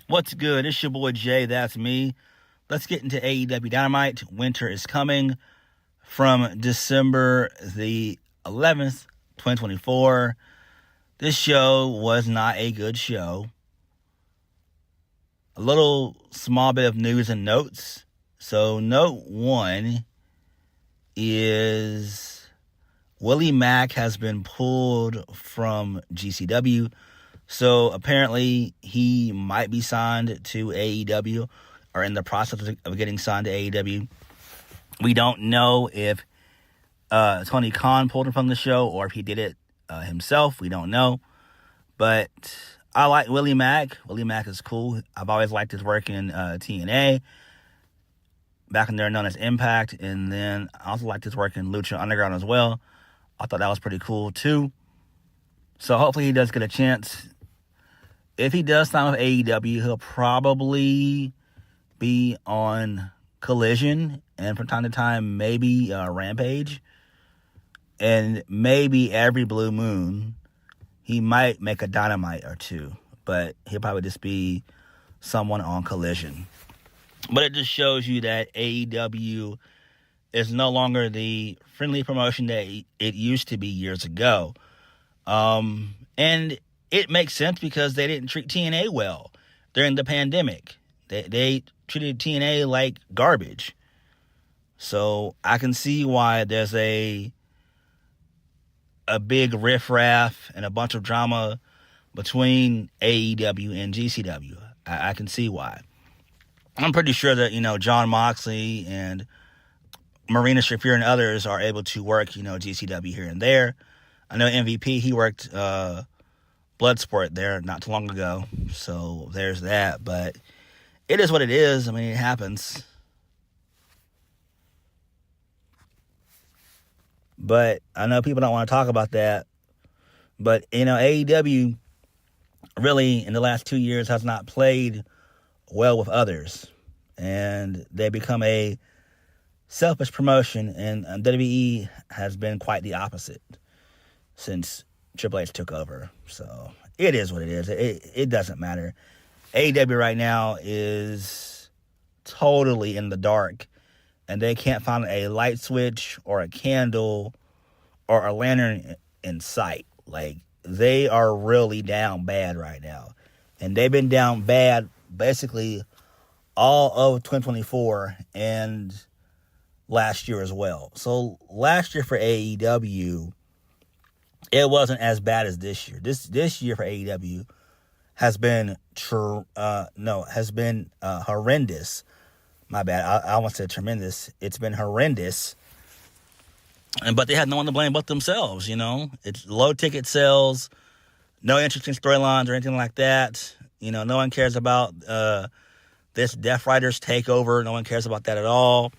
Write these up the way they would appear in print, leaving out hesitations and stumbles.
What's good? It's your boy Jay, that's me. Let's get into AEW Dynamite. Winter is Coming from December the 11th, 2024. This show was not a good show. A little small bit of news and notes. So note one is Willie Mack has been pulled from GCW. So apparently he might be signed to AEW or in the process of getting signed to AEW. We don't know if Tony Khan pulled him from the show or if he did it himself. We don't know. But I like Willie Mack. Willie Mack is cool. I've always liked his work in TNA. Back when they were known as Impact. And then I also liked his work in Lucha Underground as well. I thought that was pretty cool too. So hopefully he does get a chance. If he does sign with AEW, he'll probably be on Collision and from time to time maybe Rampage. And maybe every blue moon he might make a Dynamite or two. But he'll probably just be someone on Collision. But it just shows you that AEW is no longer the friendly promotion that it used to be years ago. And it makes sense because they didn't treat TNA well during the pandemic. They treated TNA like garbage. So I can see why there's a big riffraff and a bunch of drama between AEW and GCW. I can see why. I'm pretty sure that, Jon Moxley and Marina Shafir and others are able to work, GCW here and there. I know MVP, he worked Bloodsport there not too long ago. So there's that. But it is what it is. I mean, it happens. But I know people don't want to talk about that. But, AEW really in the last 2 years has not played well with others. And they become a selfish promotion. And WWE has been quite the opposite since Triple H took over. So it is what it is. It doesn't matter. AEW right now is totally in the dark. And they can't find a light switch or a candle or a lantern in sight. Like, they are really down bad right now. And they've been down bad basically all of 2024 and last year as well. So last year for AEW, it wasn't as bad as this year. This year for AEW has been horrendous. My bad. I almost said tremendous. It's been horrendous. But they had no one to blame but themselves, It's low ticket sales, no interesting storylines or anything like that. No one cares about this Death Riders takeover. No one cares about that at all.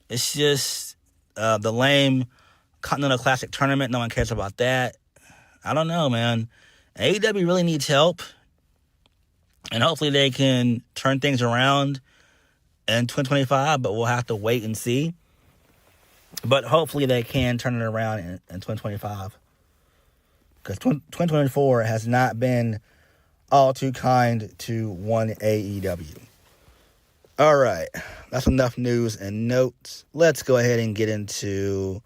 It's just the lame Continental Classic tournament. No one cares about that. I don't know, man. AEW really needs help. And hopefully they can turn things around in 2025, but we'll have to wait and see. But hopefully they can turn it around in 2025. Because 2024 has not been all too kind to one AEW. All right, that's enough news and notes. Let's go ahead and get into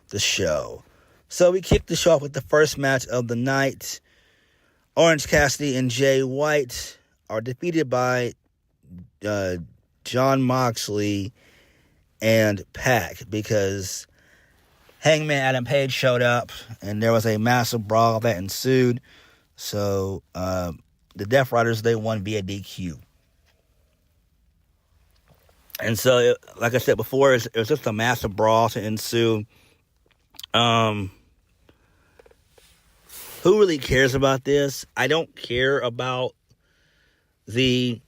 the show. So we kicked the show off with the first match of the night. Orange Cassidy and Jay White are defeated by Jon Moxley and Pac because Hangman Adam Page showed up and there was a massive brawl that ensued. So the Death Riders, they won via DQ. And so, like I said before, it was just a massive brawl to ensue. Who really cares about this? I don't care about the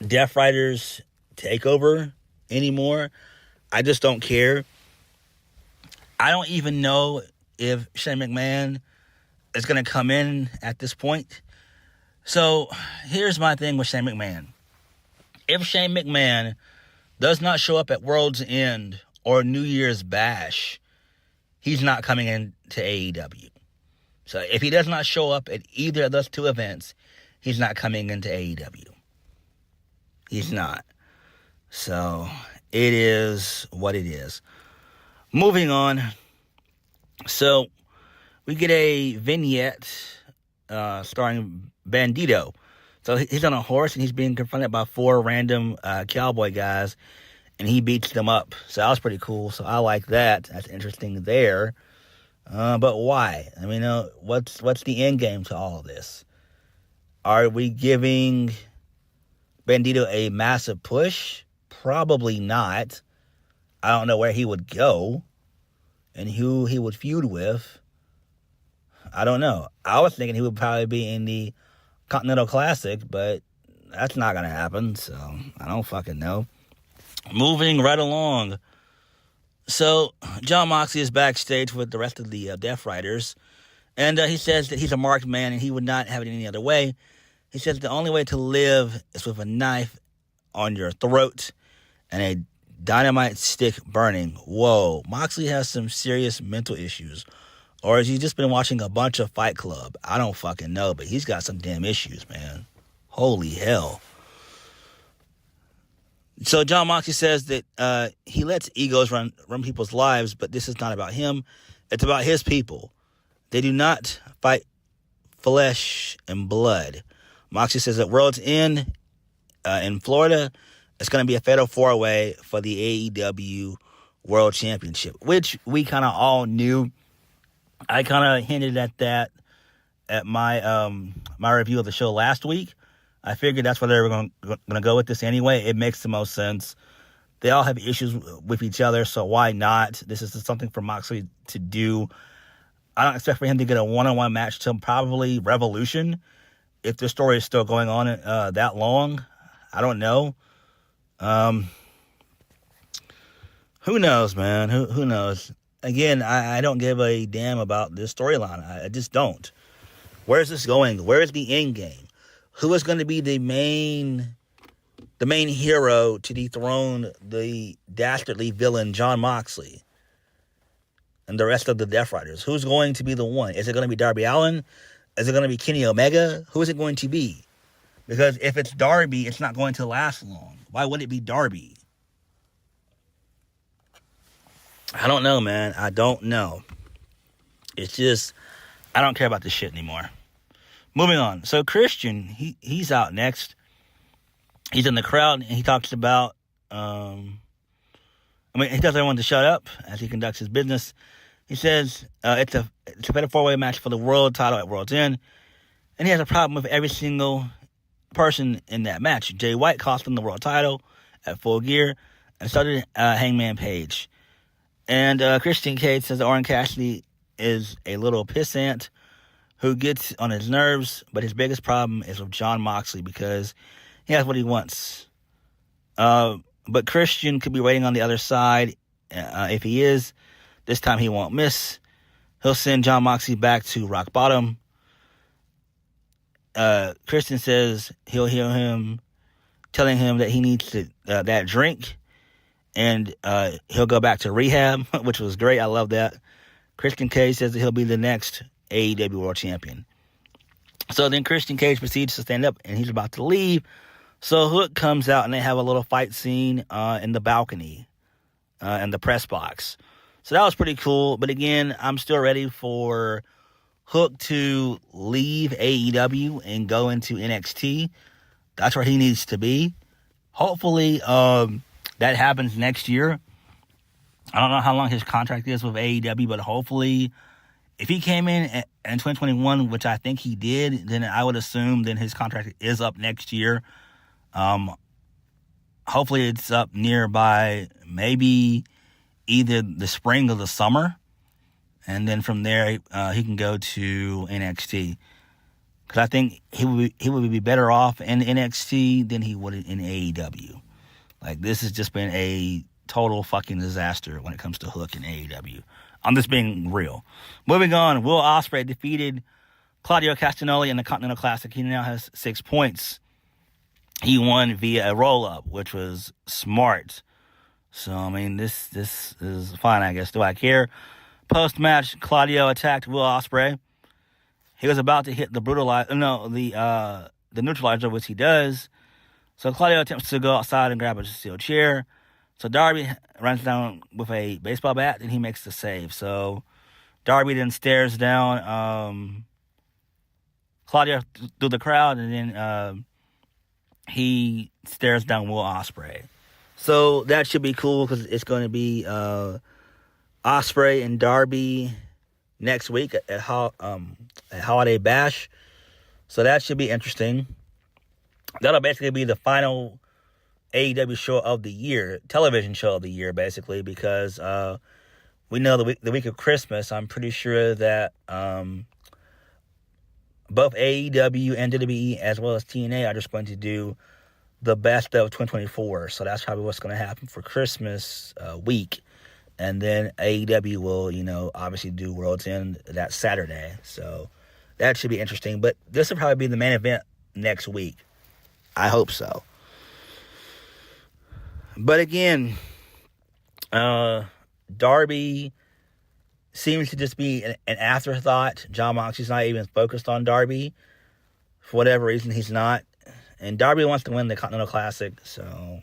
Death Riders takeover anymore. I just don't care. I don't even know if Shane McMahon is going to come in at this point. So here's my thing with Shane McMahon. If Shane McMahon does not show up at World's End or New Year's Bash, he's not coming in to AEW. So if he does not show up at either of those two events, he's not coming into AEW. He's not. So, it is what it is. Moving on. So, we get a vignette starring Bandito. So, he's on a horse and he's being confronted by 4 random cowboy guys, and he beats them up. So, that was pretty cool. So, I like that. That's interesting there. But why? I mean, what's the end game to all of this? Are we giving Bandito a massive push? Probably not. I don't know where he would go and who he would feud with. I don't know. I was thinking he would probably be in the Continental Classic, but that's not going to happen, so I don't fucking know. Moving right along. So, Jon Moxley is backstage with the rest of the Death Riders, and he says that he's a marked man and he would not have it any other way. He says the only way to live is with a knife on your throat and a dynamite stick burning. Whoa, Moxley has some serious mental issues. Or has he just been watching a bunch of Fight Club? I don't fucking know, but he's got some damn issues, man. Holy hell. So Jon Moxley says that he lets egos run people's lives, but this is not about him. It's about his people. They do not fight flesh and blood. Moxley says that World's End in Florida, it's going to be a fatal 4-way for the AEW World Championship, which we kind of all knew. I kind of hinted at that at my my review of the show last week. I figured that's where they were going to go with this anyway. It makes the most sense. They all have issues with each other, so why not? This is something for Moxley to do. I don't expect for him to get a one-on-one match till probably Revolution, if the story is still going on that long. I don't know. Who knows, man? Who knows? Again, I don't give a damn about this storyline. I just don't. Where is this going? Where is the end game? Who is going to be the main hero to dethrone the dastardly villain Jon Moxley and the rest of the Death Riders? Who's going to be the one? Is it going to be Darby Allin? Is it going to be Kenny Omega? Who is it going to be? Because if it's Darby, it's not going to last long. Why would it be Darby? I don't know, man. I don't know. It's just, I don't care about this shit anymore. Moving on. So Christian, he's out next. He's in the crowd, and he talks about, he tells everyone to shut up as he conducts his business. He says it's a better 4-way match for the world title at World's End, and he has a problem with every single person in that match. Jay White cost him the world title at Full Gear, and started Hangman Page. And Christian Cage says that Orange Cassidy is a little pissant who gets on his nerves, but his biggest problem is with Jon Moxley because he has what he wants. But Christian could be waiting on the other side. If he is, this time he won't miss. He'll send Jon Moxley back to rock bottom. Christian says he'll hear him telling him that he needs that drink, and he'll go back to rehab, which was great. I love that. Christian Cage says that he'll be the next AEW World Champion. So then Christian Cage proceeds to stand up, and he's about to leave. So Hook comes out, and they have a little fight scene in the balcony, in the press box. So that was pretty cool. But again, I'm still ready for Hook to leave AEW and go into NXT. That's where he needs to be. Hopefully, that happens next year. I don't know how long his contract is with AEW, but hopefully, if he came in 2021, which I think he did, then I would assume then his contract is up next year. Hopefully it's up nearby, maybe either the spring or the summer. And then from there, he can go to NXT. Because I think he would be better off in NXT than he would in AEW. Like, this has just been a total fucking disaster when it comes to Hook in AEW. I'm just being real. Moving on, Will Ospreay defeated Claudio Castagnoli in the Continental Classic. He now has 6 points. He won via a roll-up, which was smart. So, I mean, this is fine, I guess. Do I care? Post-match, Claudio attacked Will Ospreay. He was about to hit the the neutralizer, which he does. So Claudio attempts to go outside and grab a steel chair. So Darby runs down with a baseball bat, and he makes the save. So Darby then stares down Claudio through the crowd, and then he stares down Will Ospreay. So that should be cool because it's going to be Ospreay and Darby next week at Holiday Bash. So that should be interesting. That'll basically be the final AEW show of the year, television show of the year, basically, because we know the week of Christmas, I'm pretty sure that both AEW and WWE as well as TNA are just going to do the best of 2024. So that's probably what's going to happen for Christmas week. And then AEW will, obviously do World's End that Saturday. So that should be interesting. But this will probably be the main event next week. I hope so. But again, Darby seems to just be an afterthought. Jon Moxley's not even focused on Darby. For whatever reason, he's not. And Darby wants to win the Continental Classic. So,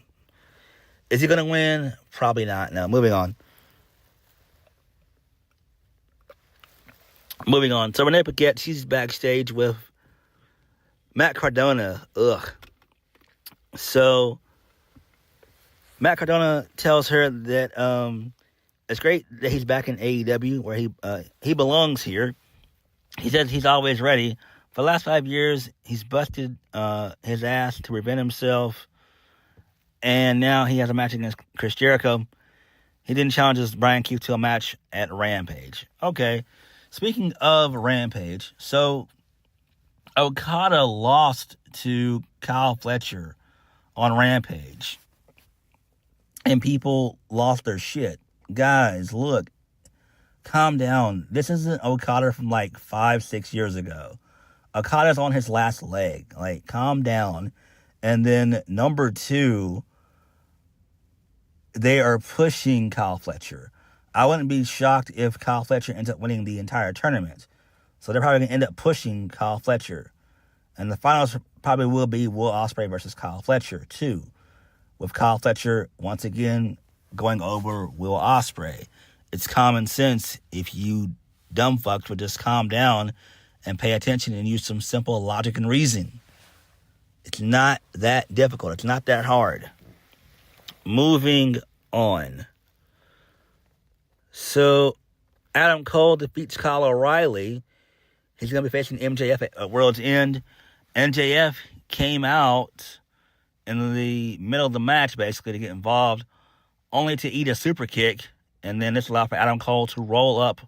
is he going to win? Probably not. No, moving on. So, Renee Paquette, she's backstage with Matt Cardona. Ugh. So, Matt Cardona tells her that it's great that he's back in AEW, where he belongs here. He says he's always ready. For the last 5 years, he's busted his ass to prevent himself, and now he has a match against Chris Jericho. He didn't challenge Brian Keith to a match at Rampage. Okay, speaking of Rampage, so Okada lost to Kyle Fletcher on Rampage, and people lost their shit. Guys, look, calm down. This isn't Okada from like 5-6 years ago. Okada's on his last leg. Like, calm down. And then number 2, they are pushing Kyle Fletcher. I wouldn't be shocked if Kyle Fletcher ends up winning the entire tournament. So they're probably going to end up pushing Kyle Fletcher. And the finals probably will be Will Ospreay versus Kyle Fletcher, too. With Kyle Fletcher, once again, going over Will Ospreay. It's common sense if you dumb fucks would just calm down and pay attention and use some simple logic and reason. It's not that difficult. It's not that hard. Moving on. So, Adam Cole defeats Kyle O'Reilly. He's going to be facing MJF at World's End. MJF came out in the middle of the match, basically, to get involved, only to eat a super kick, and then this allowed for Adam Cole to roll up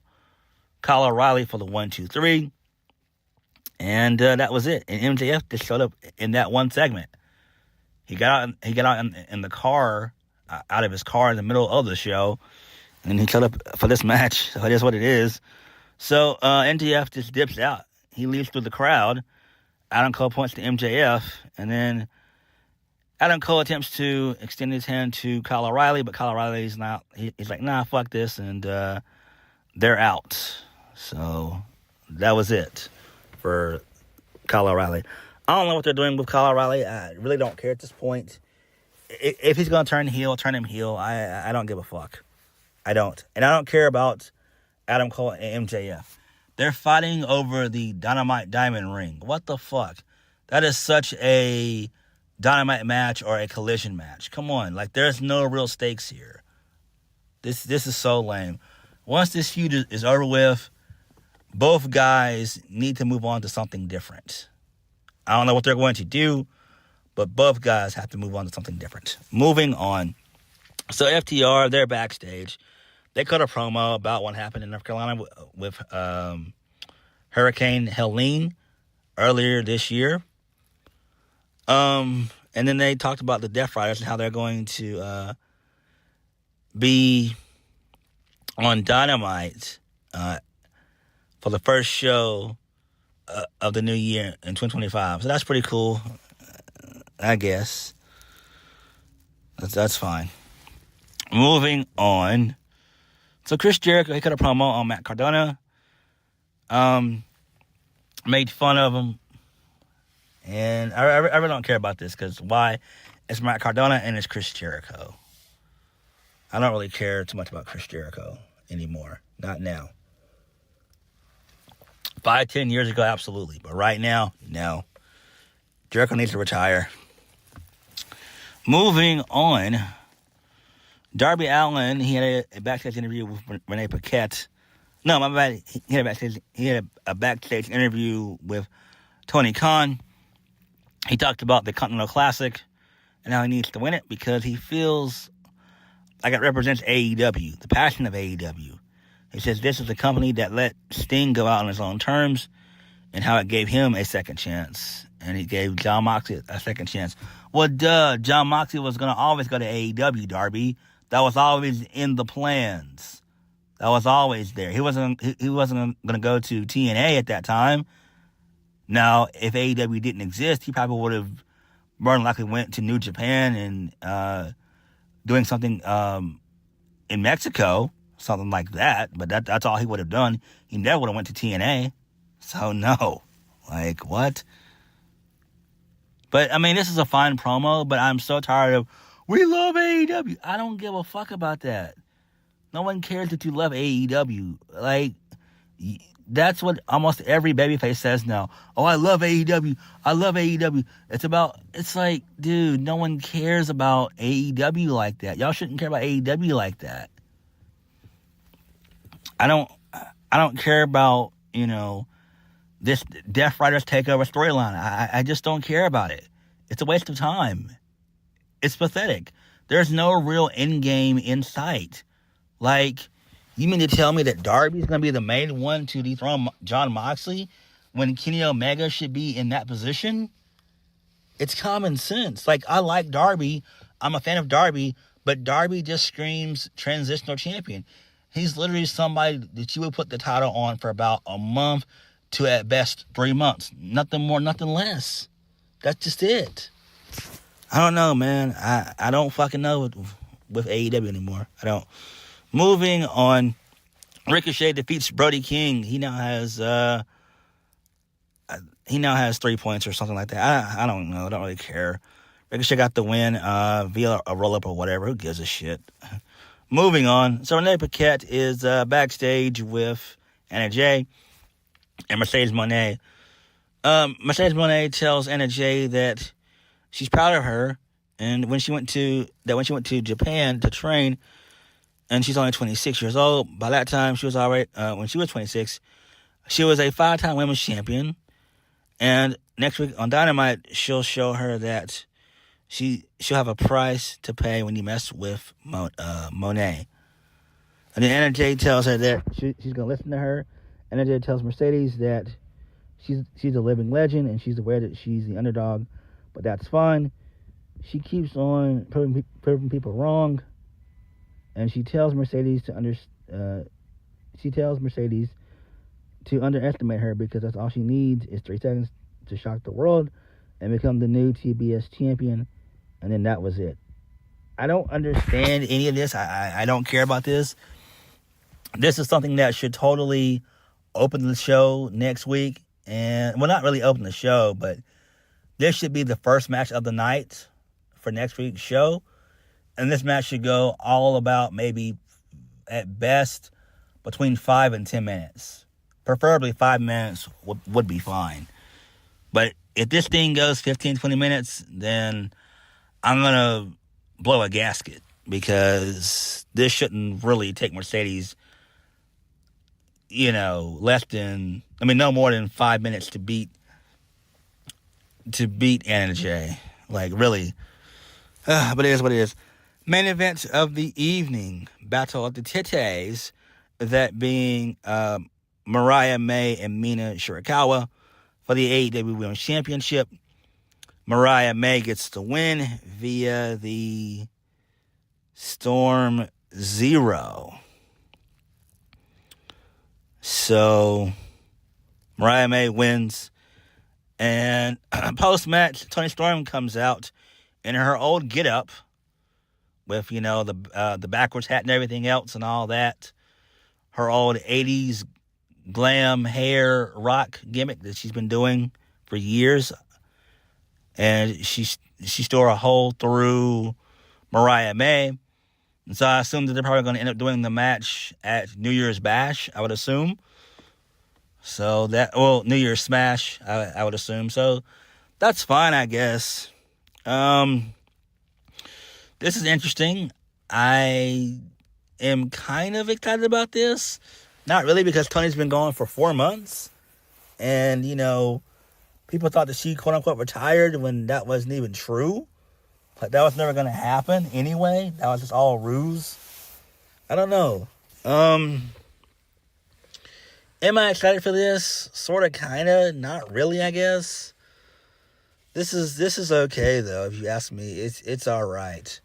Kyle O'Reilly for the 1-2-3, and that was it. And MJF just showed up in that one segment. He got out in the car, out of his car in the middle of the show, and he showed up for this match. So it is what it is. So MJF just dips out. He leaves through the crowd. Adam Cole points to MJF, and then Adam Cole attempts to extend his hand to Kyle O'Reilly, but Kyle O'Reilly's not. He's like, nah, fuck this, and they're out. So that was it for Kyle O'Reilly. I don't know what they're doing with Kyle O'Reilly. I really don't care at this point. If he's going to turn heel, turn him heel. I don't give a fuck. I don't. And I don't care about Adam Cole and MJF. They're fighting over the Dynamite Diamond Ring. What the fuck? That is such a Dynamite match or a Collision match. Come on. Like, there's no real stakes here. This is so lame. Once this feud is over with, both guys need to move on to something different. I don't know what they're going to do, but both guys have to move on to something different. Moving on. So FTR, they're backstage. They cut a promo about what happened in North Carolina with Hurricane Helene earlier this year. And then they talked about the Death Riders and how they're going to be on Dynamite for the first show of the new year in 2025. So that's pretty cool, I guess. That's fine. Moving on. So Chris Jericho, he cut a promo on Matt Cardona. Made fun of him. And I really don't care about this because why? It's Matt Cardona and it's Chris Jericho. I don't really care too much about Chris Jericho anymore. Not now. 5-10 years ago, absolutely. But right now, no. Jericho needs to retire. Moving on. Darby Allin, he had a backstage interview with Renee Paquette. No, my bad. He had a backstage interview with Tony Khan. He talked about the Continental Classic and how he needs to win it because he feels like it represents AEW, the passion of AEW. He says this is a company that let Sting go out on his own terms and how it gave him a second chance. And he gave Jon Moxley a second chance. Well, duh. Jon Moxley was going to always go to AEW, Darby. That was always in the plans. That was always there. He wasn't going to go to TNA at that time. Now, if AEW didn't exist, he probably would have more than likely went to New Japan and doing something in Mexico, something like that. But that's all he would have done. He never would have went to TNA. So, no. Like, what? But, I mean, this is a fine promo, but I'm so tired of, we love AEW. I don't give a fuck about that. No one cares that you love AEW. Like, that's what almost every babyface says now. Oh, I love AEW. I love AEW. It's like, dude, no one cares about AEW like that. Y'all shouldn't care about AEW like that. I don't care about, this Death Riders Takeover storyline. I just don't care about it. It's a waste of time. It's pathetic. There's no real end game in sight. Like, you mean to tell me that Darby's going to be the main one to dethrone Jon Moxley when Kenny Omega should be in that position? It's common sense. Like, I like Darby. I'm a fan of Darby, but Darby just screams transitional champion. He's literally somebody that you would put the title on for about a month to at best 3 months. Nothing more, nothing less. That's just it. I don't know, man. I don't fucking know with AEW anymore. I don't. Moving on. Ricochet defeats Brody King. He now has 3 points or something like that. I don't know. I don't really care. Ricochet got the win via a roll-up or whatever. Who gives a shit? Moving on. So Renee Paquette is backstage with Anna Jay and Mercedes Moné. Mercedes Moné tells Anna Jay that she's proud of her, and when she went to Japan to train, and she's only 26 years old. By that time, she was already when she was 26, she was a 5-time women's champion. And next week on Dynamite, she'll show her that she'll have a price to pay when you mess with Monet. And then Anna Jay tells her that she's going to listen to her. Anna Jay tells Mercedes that she's a living legend and she's aware that she's the underdog, but that's fine. She keeps on proving people wrong, and she tells Mercedes to underestimate her because that's all she needs is 3 seconds to shock the world and become the new TBS champion, and then that was it. I don't understand any of this. I don't care about this. This is something that should totally open the show next week. And, well, not really open the show, but this should be the first match of the night for next week's show. And this match should go all about maybe, at best, between 5 and 10 minutes. Preferably 5 minutes would be fine. But if this thing goes 15, 20 minutes, then I'm going to blow a gasket. Because this shouldn't really take Mercedes, no more than 5 minutes to beat Anna Jay. Like, really. But it is what it is. Main event of the evening. Battle of the Titties. That being Mariah May and Mina Shirakawa for the AEW Women's Championship. Mariah May gets the win via the Storm Zero. So, Mariah May wins. And post-match, Toni Storm comes out in her old get-up with, the backwards hat and everything else and all that. Her old 80s glam hair rock gimmick that she's been doing for years. and she tore a hole through Mariah May. And so I assume that they're probably going to end up doing the match at New Year's Bash, I would assume. So New Year's Smash, I would assume. So that's fine, I guess. This is interesting. I am kind of excited about this. Not really, because Toni's been gone for 4 months. And, people thought that she, quote-unquote, retired when that wasn't even true. Like, that was never going to happen anyway. That was just all a ruse. I don't know. Am I excited for this? Sort of, kind of. Not really, I guess. This is okay, though, if you ask me. It's all right.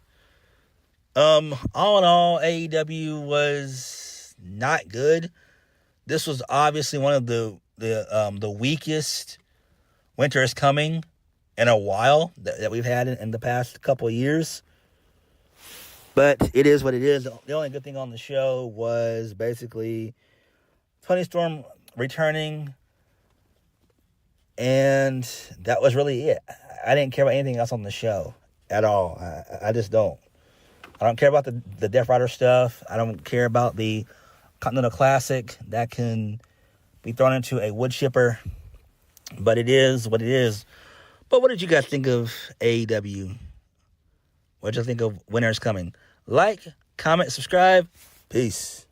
All in all, AEW was not good. This was obviously one of the weakest Winter Is Coming in a while that we've had in the past couple of years. But it is what it is. The only good thing on the show was basically Toni Storm returning, and that was really it. I didn't care about anything else on the show at all. I just don't. I don't care about the Death Rider stuff. I don't care about the Continental Classic. That can be thrown into a wood chipper. But it is what it is. But what did you guys think of AEW? What did you think of Winter Is Coming? Like, comment, subscribe. Peace.